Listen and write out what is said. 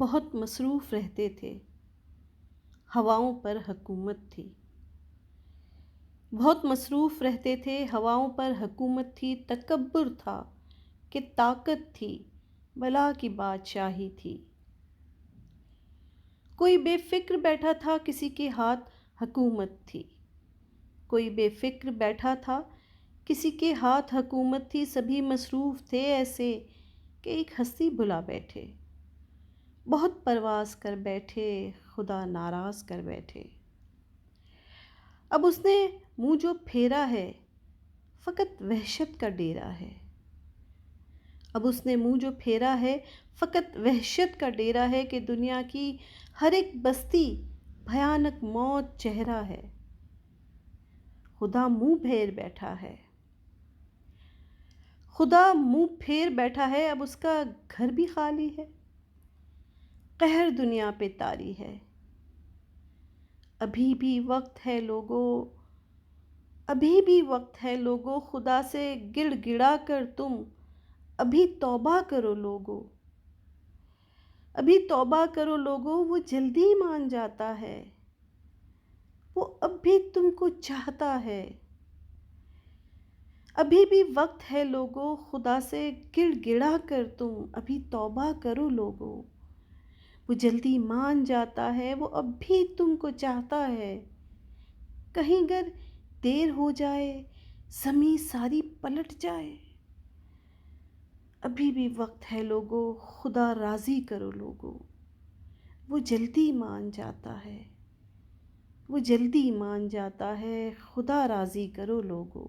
بہت مصروف رہتے تھے، ہواؤں پر حکومت تھی۔ بہت مصروف رہتے تھے، ہواؤں پر حکومت تھی، تکبر تھا کہ طاقت تھی، بلا کی بادشاہی تھی۔ کوئی بے فکر بیٹھا تھا، کسی کے ہاتھ حکومت تھی۔ کوئی بے فکر بیٹھا تھا، کسی کے ہاتھ حکومت تھی، سبھی مصروف تھے ایسے کہ ایک ہستی بلا بیٹھے۔ بہت پرواز کر بیٹھے، خدا ناراض کر بیٹھے۔ اب اس نے منہ جو پھیرا ہے، فقط وحشت کا ڈیرا ہے۔ اب اس نے منہ جو پھیرا ہے، فقط وحشت کا ڈیرا ہے کہ دنیا کی ہر ایک بستی بھیانک موت چہرہ ہے۔ خدا منہ پھیر بیٹھا ہے۔ خدا منہ پھیر بیٹھا ہے، اب اس کا گھر بھی خالی ہے۔ قہر دنیا پہ طاری ہے۔ ابھی بھی وقت ہے لوگو، ابھی بھی وقت ہے لوگو، خدا سے گڑ گڑا کر تم ابھی توبہ کرو لوگو۔ ابھی توبہ کرو لوگو، وہ جلدی مان جاتا ہے، وہ اب بھی تم کو چاہتا ہے۔ ابھی بھی وقت ہے لوگو، خدا سے گڑ گڑا کر تم ابھی توبہ کرو لوگو۔ وہ جلدی مان جاتا ہے، وہ اب بھی تم کو چاہتا ہے۔ کہیں گر دیر ہو جائے، زمیں ساری پلٹ جائے۔ ابھی بھی وقت ہے لوگو، خدا راضی کرو لوگو۔ وہ جلدی مان جاتا ہے، وہ جلدی مان جاتا ہے، خدا راضی کرو لوگو۔